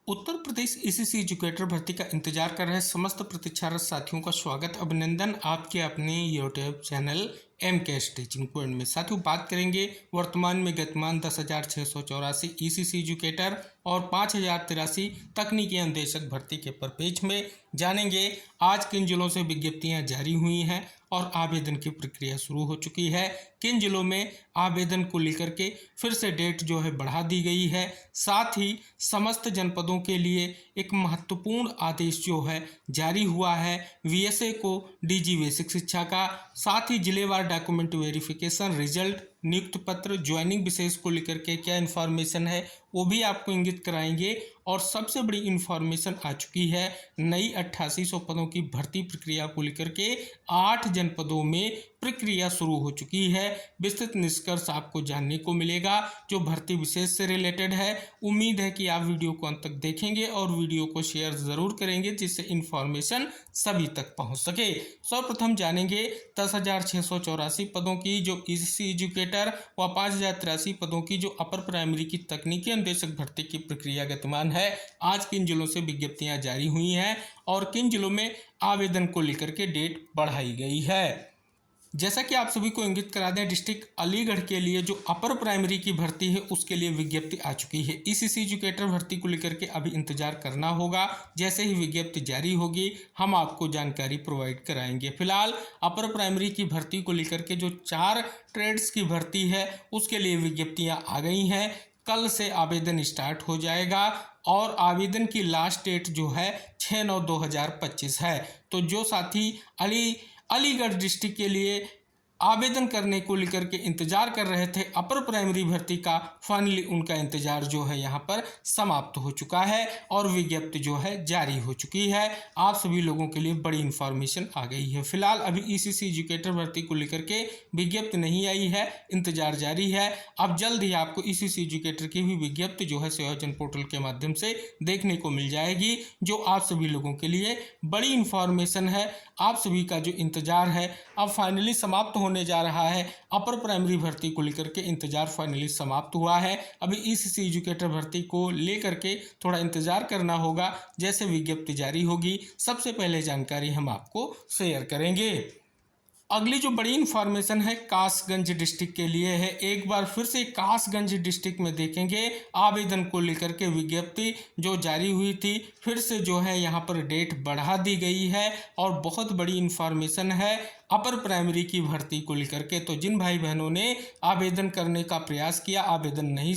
Uttar Pradesh ECC educator भर्ती का इंतजार कर रहे समस्त प्रतीक्षारत साथियों का स्वागत अभिनंदन आपके अपने यूट्यूब चैनल एम के टीचिंग पॉइंट में। साथियों, बात करेंगे वर्तमान में गतिमान 10,684 ईसीसी एजुकेटर और 5,083 तकनीकी अनुदेशक भर्ती के पेज में जानेंगे आज किन जिलों से विज्ञप्तियां जारी हुई हैं और आवेदन की प्रक्रिया शुरू हो चुकी है। किन जिलों में आवेदन को लेकर के फिर से डेट जो है बढ़ा दी गई है। साथ ही समस्त जनपदों के लिए एक महत्वपूर्ण आदेश जो है जारी हुआ है वीएसए को डीजी बेसिक शिक्षा का। साथ ही जिलेवार डॉक्यूमेंट वेरिफिकेशन, रिजल्ट, नियुक्त पत्र, ज्वाइनिंग विशेष को लेकर के क्या इन्फॉर्मेशन है वो भी आपको इंगित कराएंगे। और सबसे बड़ी इन्फॉर्मेशन आ चुकी है नई 8800 पदों की भर्ती प्रक्रिया को लेकर के 8 जनपदों में प्रक्रिया शुरू हो चुकी है। विस्तृत निष्कर्ष आपको जानने को मिलेगा जो भर्ती विशेष से रिलेटेड है। उम्मीद है कि आप वीडियो को अंत तक देखेंगे और वीडियो को शेयर जरूर करेंगे जिससे इन्फॉर्मेशन सभी तक पहुंच सके। सर्वप्रथम जानेंगे 10,684 पदों की जो ईसीसी एजुकेटर व 5,083 पदों की जो अपर प्राइमरी की तकनीकी अनुदेशक भर्ती की प्रक्रिया गतिमान है। आज किन जिलों से विज्ञप्तियां जारी हुई हैं और किन जिलों में आवेदन को लेकर के डेट बढ़ाई गई है। जैसा कि आप सभी को इंगित करा दें, डिस्ट्रिक्ट अलीगढ़ के लिए जो अपर प्राइमरी की भर्ती है उसके लिए विज्ञप्ति आ चुकी है। ईसीसी एजुकेटर भर्ती को लेकर के अभी इंतजार करना होगा। जैसे ही विज्ञप्ति जारी होगी हम आपको जानकारी प्रोवाइड कराएंगे। फिलहाल अपर प्राइमरी की भर्ती को लेकर के जो 4 ट्रेड्स की भर्ती है उसके लिए विज्ञप्तियां आ गई हैं। कल से आवेदन स्टार्ट हो जाएगा और आवेदन की लास्ट डेट जो है 6/9/2025 है। तो जो साथी अलीगढ़ डिस्ट्रिक्ट के लिए आवेदन करने को लेकर के इंतजार कर रहे थे अपर प्राइमरी भर्ती का, फाइनली उनका इंतजार जो है यहाँ पर समाप्त हो चुका है और विज्ञप्ति जो है जारी हो चुकी है। आप सभी लोगों के लिए बड़ी इंफॉर्मेशन आ गई है। फिलहाल अभी ईसीसी एजुकेटर भर्ती को लेकर के विज्ञप्ति नहीं आई है, इंतजार जारी है। अब जल्द ही आपको ईसीसी एजुकेटर की भी विज्ञप्ति जो है सेवाजन पोर्टल के माध्यम से देखने को मिल जाएगी जो आप सभी लोगों के लिए बड़ी इंफॉर्मेशन है। आप सभी का जो इंतजार है अब फाइनली समाप्त होने जा रहा है। अपर प्राइमरी भर्ती को लेकर के इंतजार फाइनली समाप्त हुआ है। अभी ईसीसी एजुकेटर भर्ती को लेकर के थोड़ा इंतजार करना होगा। जैसे विज्ञप्ति जारी होगी सबसे पहले जानकारी हम आपको शेयर करेंगे। अगली जो बड़ी इंफॉर्मेशन है कासगंज डिस्ट्रिक्ट के लिए है। एक बार फिर से कासगंज डिस्ट्रिक्ट में देखेंगे आवेदन को लेकर के विज्ञप्ति जो जारी हुई थी फिर से जो है यहाँ पर डेट बढ़ा दी गई है और बहुत बड़ी इंफॉर्मेशन है अपर प्राइमरी की भर्ती को लेकर के। तो जिन भाई बहनों ने आवेदन करने का प्रयास किया, आवेदन नहीं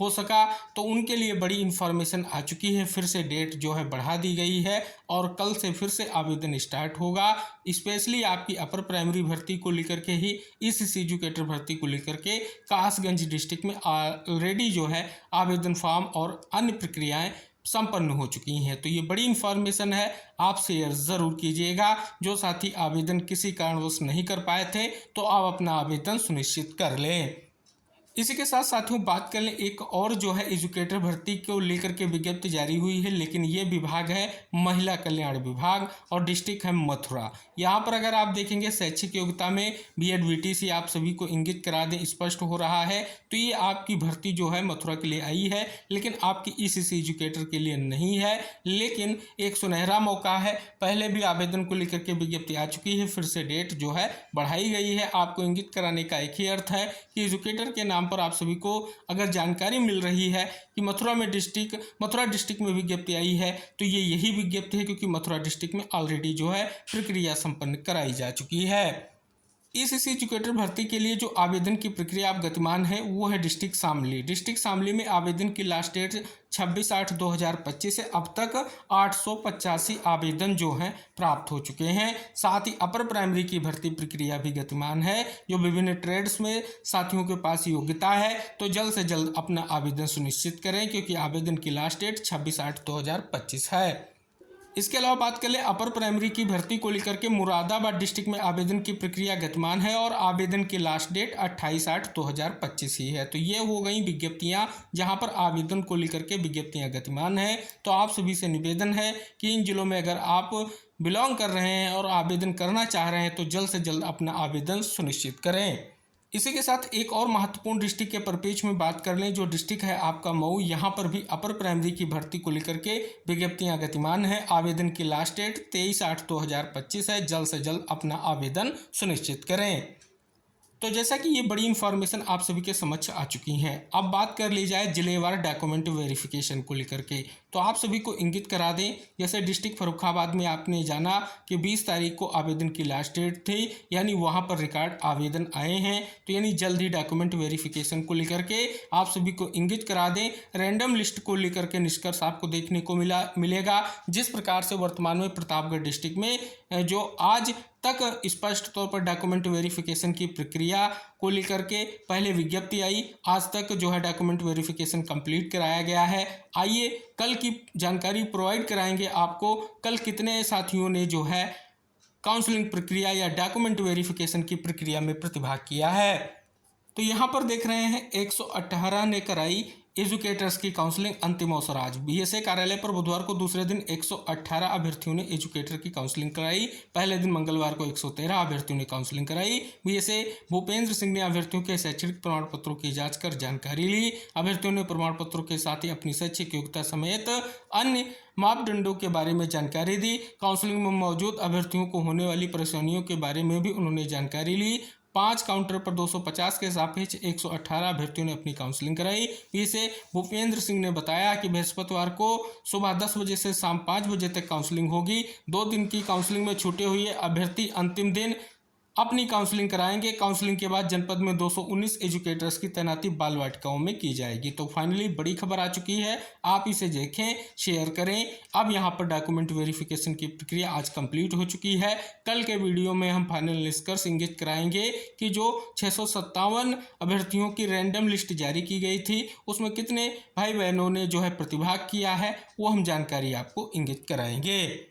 हो सका, तो उनके लिए बड़ी इन्फॉर्मेशन आ चुकी है। फिर से डेट जो है बढ़ा दी गई है और कल से फिर से आवेदन स्टार्ट होगा। स्पेशली आपकी अपर प्राइमरी भर्ती को लेकर के ही ईसीसी एजुकेटर भर्ती को लेकर के कासगंज डिस्ट्रिक्ट में ऑलरेडी जो है आवेदन फॉर्म और अन्य प्रक्रियाएं संपन्न हो चुकी हैं। तो ये बड़ी इन्फॉर्मेशन है, आप शेयर ज़रूर कीजिएगा। जो साथी आवेदन किसी कारणवश नहीं कर पाए थे तो आप अपना आवेदन सुनिश्चित कर लें। इसी के साथ साथियों बात कर लें एक और जो है एजुकेटर भर्ती को लेकर के विज्ञप्ति जारी हुई है, लेकिन ये विभाग है महिला कल्याण विभाग और डिस्ट्रिक्ट है मथुरा। यहाँ पर अगर आप देखेंगे शैक्षिक योग्यता में बीएड बीटीसी आप सभी को इंगित करा दें, स्पष्ट हो रहा है। तो ये आपकी भर्ती जो है मथुरा के लिए आई है लेकिन आपकी ईसीसी एजुकेटर के लिए नहीं है। लेकिन एक सुनहरा मौका है, पहले भी आवेदन को लेकर के विज्ञप्ति आ चुकी है, फिर से डेट जो है बढ़ाई गई है। आपको इंगित कराने का एक ही अर्थ है कि एजुकेटर के नाम पर आप सभी को अगर जानकारी मिल रही है कि मथुरा डिस्ट्रिक्ट में विज्ञप्ति आई है तो ये यही विज्ञप्ति है क्योंकि मथुरा डिस्ट्रिक्ट में ऑलरेडी जो है प्रक्रिया संपन्न कराई जा चुकी है। ईसीसी एजुकेटर भर्ती के लिए जो आवेदन की प्रक्रिया अब गतिमान है वो है डिस्ट्रिक्ट शामली। डिस्ट्रिक्ट शामली में आवेदन की लास्ट डेट 26/8/2025 से अब तक 885 आवेदन जो हैं प्राप्त हो चुके हैं। साथ ही अपर प्राइमरी की भर्ती प्रक्रिया भी गतिमान है। जो विभिन्न ट्रेड्स में साथियों के पास योग्यता है तो जल्द से जल्द अपना आवेदन सुनिश्चित करें क्योंकि आवेदन की लास्ट डेट 26/8/2025 है। इसके अलावा बात कर ले अपर प्राइमरी की भर्ती को लेकर के मुरादाबाद डिस्ट्रिक्ट में आवेदन की प्रक्रिया गतिमान है और आवेदन की लास्ट डेट 28/8/2025 ही है। तो ये हो गई विज्ञप्तियां जहां पर आवेदन को लेकर के विज्ञप्तियां गतिमान है। तो आप सभी से निवेदन है कि इन जिलों में अगर आप बिलोंग कर रहे हैं और आवेदन करना चाह रहे हैं तो जल्द से जल्द अपना आवेदन सुनिश्चित करें। इसी के साथ एक और महत्वपूर्ण डिस्ट्रिक्ट के परिप्रेक्ष्य में बात कर लें, जो डिस्ट्रिक्ट है आपका मऊ। यहाँ पर भी अपर प्राइमरी की भर्ती को लेकर के विज्ञप्तियां गतिमान है। आवेदन की लास्ट डेट 23/8/2025 है। जल्द से जल्द अपना आवेदन सुनिश्चित करें। तो जैसा कि ये बड़ी इन्फॉर्मेशन आप सभी के समक्ष आ चुकी हैं, अब बात कर ली जाए जिलेवार डॉक्यूमेंट वेरिफिकेशन को लेकर के। तो आप सभी को इंगित करा दें, जैसे डिस्ट्रिक्ट फर्रुखाबाद में आपने जाना कि 20 तारीख को आवेदन की लास्ट डेट थी, यानी वहाँ पर रिकॉर्ड आवेदन आए हैं। तो यानी जल्द ही डॉक्यूमेंट वेरिफिकेशन को लेकर के आप सभी को इंगित करा दें। रैंडम लिस्ट को लेकर के निष्कर्ष आपको देखने को मिलेगा। जिस प्रकार से वर्तमान में प्रतापगढ़ डिस्ट्रिक्ट में जो आज तक स्पष्ट तौर पर डॉक्यूमेंट वेरिफिकेशन की प्रक्रिया को लेकर के पहले विज्ञप्ति आई, आज तक जो है डॉक्यूमेंट वेरिफिकेशन कंप्लीट कराया गया है। आइए कल की जानकारी प्रोवाइड कराएंगे आपको, कल कितने साथियों ने जो है काउंसलिंग प्रक्रिया या डॉक्यूमेंट वेरिफिकेशन की प्रक्रिया में प्रतिभाग किया है। तो यहाँ पर देख रहे हैं 118 ने कराई एजुकेटर्स की काउंसलिंग। अंतिम अवसर आज बीएसए कार्यालय पर बुधवार को दूसरे दिन 118 अभ्यर्थियों ने एजुकेटर की काउंसलिंग कराई। पहले दिन मंगलवार को 113 अभ्यर्थियों ने काउंसलिंग कराई। बीएसए भूपेंद्र सिंह ने अभ्यर्थियों के शैक्षणिक प्रमाण पत्रों की जांच कर जानकारी ली। अभ्यर्थियों ने प्रमाण पत्रों के साथ ही अपनी शैक्षिक योग्यता समेत अन्य मापदंडों के बारे में जानकारी दी। काउंसलिंग में मौजूद अभ्यर्थियों को होने वाली परेशानियों के बारे में भी उन्होंने जानकारी ली। 5 काउंटर पर 250 के सापेक्ष 118 अभ्यर्थियों ने अपनी काउंसलिंग कराई। इसे भूपेंद्र सिंह ने बताया कि बृहस्पतिवार को सुबह 10 बजे से शाम 5 बजे तक काउंसलिंग होगी। 2 दिन की काउंसलिंग में छूटे हुए अभ्यर्थी अंतिम दिन अपनी काउंसलिंग कराएंगे। काउंसलिंग के बाद जनपद में 219 एजुकेटर्स की तैनाती बाल वाटिकाओं में की जाएगी। तो फाइनली बड़ी खबर आ चुकी है, आप इसे देखें, शेयर करें। अब यहाँ पर डॉक्यूमेंट वेरिफिकेशन की प्रक्रिया आज कंप्लीट हो चुकी है। कल के वीडियो में हम फाइनल निष्कर्ष इंगित कराएंगे कि जो 657 अभ्यर्थियों की रैंडम लिस्ट जारी की गई थी, उसमें कितने भाई बहनों ने जो है प्रतिभाग किया है, वो हम जानकारी आपको इंगित कराएंगे।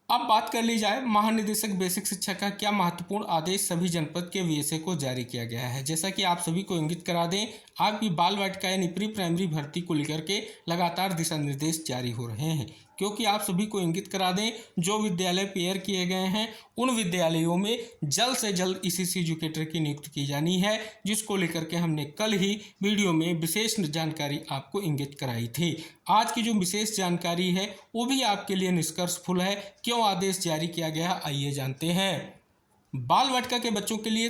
अब बात कर ली जाए महानिदेशक बेसिक शिक्षा का क्या महत्वपूर्ण आदेश सभी जनपद के वीएसए को जारी किया गया है। जैसा कि आप सभी को इंगित करा दें, आपकी बाल वाटिका यानी प्री प्राइमरी भर्ती को लेकर के लगातार दिशा निर्देश जारी हो रहे हैं, क्योंकि आप सभी को इंगित करा दें जो विद्यालय पेयर किए गए हैं उन विद्यालयों में जल्द से जल्द ईसीसी एजुकेटर की नियुक्ति की जानी है, जिसको लेकर के हमने कल ही वीडियो में विशेष जानकारी आपको इंगित कराई थी। आज की जो विशेष जानकारी है वो भी आपके लिए निष्कर्षफुल है। क्यों आदेश जारी किया गया, आइए जानते हैं। बाल वाटिका के बच्चों के लिए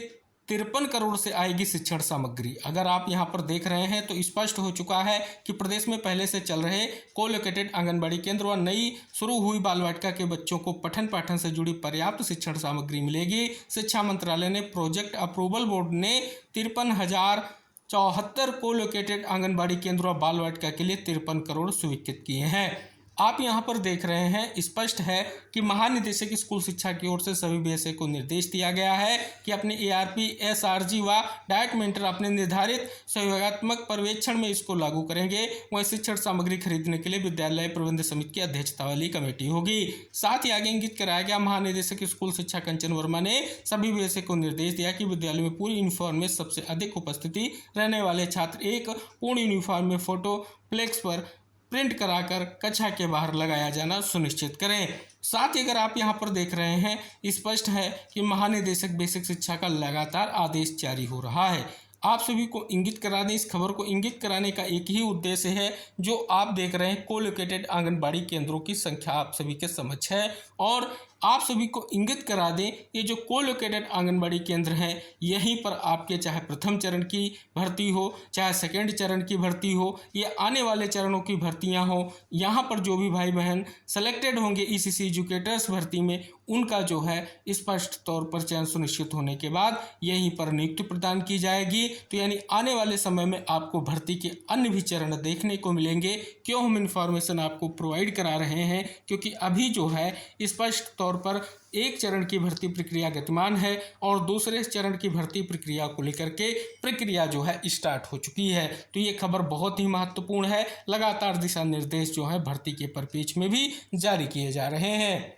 53 करोड़ से आएगी शिक्षण सामग्री। अगर आप यहां पर देख रहे हैं तो स्पष्ट हो चुका है कि प्रदेश में पहले से चल रहे कोलोकेटेड आंगनबाड़ी केंद्र व नई शुरू हुई बाल वाटिका के बच्चों को पठन पाठन से जुड़ी पर्याप्त शिक्षण सामग्री मिलेगी। शिक्षा मंत्रालय ने प्रोजेक्ट अप्रूवल बोर्ड ने 53,074 कोलोकेटेड आंगनबाड़ी केंद्र व बाल वाटिका के लिए 53 करोड़ स्वीकृत किए हैं। आप यहां पर देख रहे हैं, स्पष्ट है कि महानिदेशक स्कूल शिक्षा की ओर से सभी बीएसए को निर्देश दिया गया है कि अपने एआरपी, एसआरजी व डायट मेंटर अपने निर्धारित सहयोगात्मक पर्यवेक्षण में इसको लागू करेंगे। वहीं शिक्षण सामग्री खरीदने के लिए विद्यालय प्रबंध समिति की अध्यक्षता वाली कमेटी होगी। साथ ही आगे इंगित कराया गया, महानिदेशक स्कूल शिक्षा कंचन वर्मा ने सभी बीएसए को निर्देश दिया कि विद्यालय में पूरी यूनिफॉर्म में सबसे अधिक उपस्थिति रहने वाले छात्र एक पूर्ण यूनिफॉर्म में फोटो फ्लेक्स पर प्रिंट कराकर कक्षा के बाहर लगाया जाना सुनिश्चित करें। साथ ही अगर आप यहां पर देख रहे हैं, स्पष्ट है कि महानिदेशक बेसिक शिक्षा का लगातार आदेश जारी हो रहा है। आप सभी को इंगित करा दें, इस खबर को इंगित कराने का एक ही उद्देश्य है, जो आप देख रहे हैं कोलोकेटेड आंगनबाड़ी केंद्रों की संख्या आप सभी के समक्ष है। और आप सभी को इंगित करा दें, ये जो कोलोकेटेड आंगनबाड़ी केंद्र हैं, यहीं पर आपके चाहे प्रथम चरण की भर्ती हो, चाहे सेकेंड चरण की भर्ती हो, या आने वाले चरणों की भर्तियां हो, यहाँ पर जो भी भाई बहन सेलेक्टेड होंगे ईसीसी एजुकेटर्स भर्ती में, उनका जो है स्पष्ट तौर पर चयन सुनिश्चित होने के बाद यहीं पर नियुक्ति प्रदान की जाएगी। तो यानी आने वाले समय में आपको भर्ती के अन्य भी चरण देखने को मिलेंगे। क्यों हम इन्फॉर्मेशन आपको प्रोवाइड करा रहे हैं, क्योंकि अभी जो है स्पष्ट तौर पर एक चरण की भर्ती प्रक्रिया गतिमान है और दूसरे चरण की भर्ती प्रक्रिया को लेकर के प्रक्रिया जो है स्टार्ट हो चुकी है। तो ये खबर बहुत ही महत्वपूर्ण है। लगातार दिशा निर्देश जो है भर्ती के परिप्रेक्ष्य में भी जारी किए जा रहे हैं।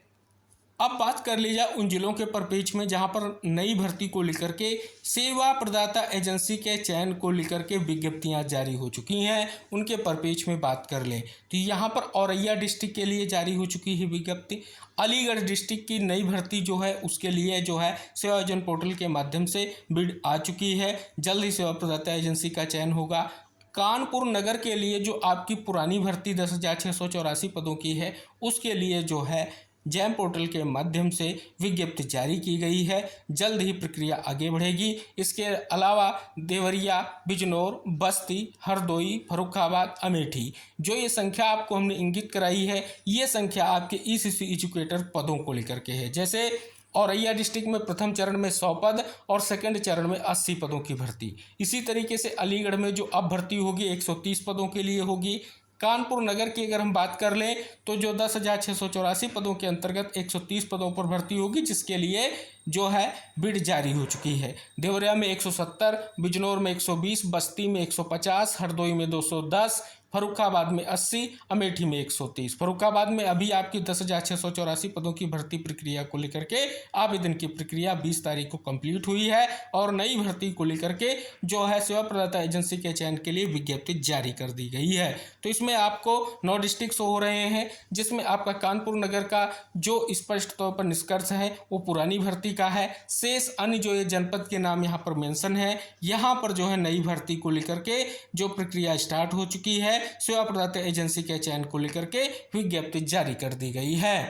अब बात कर ली जाए उन जिलों के परिप्रेक्ष्य में जहां पर नई भर्ती को लेकर के सेवा प्रदाता एजेंसी के चयन को लेकर के विज्ञप्तियां जारी हो चुकी हैं, उनके परिप्रेक्ष्य में बात कर लें तो यहां पर औरैया डिस्ट्रिक्ट के लिए जारी हो चुकी है विज्ञप्ति। अलीगढ़ डिस्ट्रिक्ट की नई भर्ती जो है उसके लिए जो है सेवा योजना पोर्टल के माध्यम से बिड आ चुकी है, जल्द ही सेवा प्रदाता एजेंसी का चयन होगा। कानपुर नगर के लिए जो आपकी पुरानी भर्ती 10,684 पदों की है उसके लिए जो है जैम पोर्टल के माध्यम से विज्ञप्ति जारी की गई है, जल्द ही प्रक्रिया आगे बढ़ेगी। इसके अलावा देवरिया, बिजनौर, बस्ती, हरदोई, फर्रुखाबाद, अमेठी जो ये संख्या आपको हमने इंगित कराई है, ये संख्या आपके ईसीसी एजुकेटर पदों को लेकर के है। जैसे औरैया डिस्ट्रिक्ट में प्रथम चरण में 100 पद और सेकंड चरण में 80 पदों की भर्ती। इसी तरीके से अलीगढ़ में जो अब भर्ती होगी 130 पदों के लिए होगी। कानपुर नगर की अगर हम बात कर लें तो जो 10,684 पदों के अंतर्गत 130 पदों पर भर्ती होगी, जिसके लिए जो है बिड जारी हो चुकी है। देवरिया में 170, बिजनौर में 120, बस्ती में 150, हरदोई में 210, फर्रुखाबाद में 80, अमेठी में 130। फर्रुखाबाद में अभी आपकी 10,684 पदों की भर्ती प्रक्रिया को लेकर के आवेदन की प्रक्रिया 20 तारीख को कंप्लीट हुई है और नई भर्ती को लेकर के जो है सेवा प्रदाता एजेंसी के चयन के लिए विज्ञप्ति जारी कर दी गई है। तो इसमें आपको 9 डिस्ट्रिक्ट हो रहे हैं, जिसमें आपका कानपुर नगर का जो स्पष्ट तौर पर निष्कर्ष है वो पुरानी भर्ती का है। शेष अन्य जो ये जनपद के नाम यहाँ पर मेंशन है, यहाँ पर जो है नई भर्ती को लेकर के जो प्रक्रिया स्टार्ट हो चुकी है, सेवा प्रदाता एजेंसी के चयन को लेकर के विज्ञप्ति जारी कर दी गई है।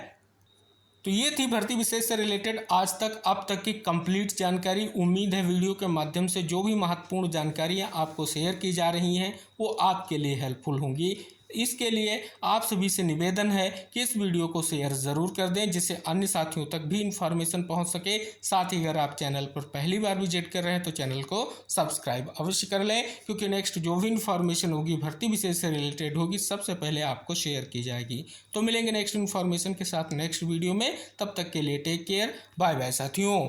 तो ये थी भर्ती विशेष से रिलेटेड आज तक अब तक की कंप्लीट जानकारी। उम्मीद है वीडियो के माध्यम से जो भी महत्वपूर्ण जानकारियां आपको शेयर की जा रही हैं वो आपके लिए हेल्पफुल होंगी। इसके लिए आप सभी से निवेदन है कि इस वीडियो को शेयर ज़रूर कर दें, जिससे अन्य साथियों तक भी इन्फॉर्मेशन पहुंच सके। साथ ही अगर आप चैनल पर पहली बार विजिट कर रहे हैं तो चैनल को सब्सक्राइब अवश्य कर लें, क्योंकि नेक्स्ट जो भी इन्फॉर्मेशन होगी भर्ती विशेष से रिलेटेड होगी सबसे पहले आपको शेयर की जाएगी। तो मिलेंगे नेक्स्ट इन्फॉर्मेशन के साथ नेक्स्ट वीडियो में, तब तक के लिए टेक केयर, बाय बाय साथियों।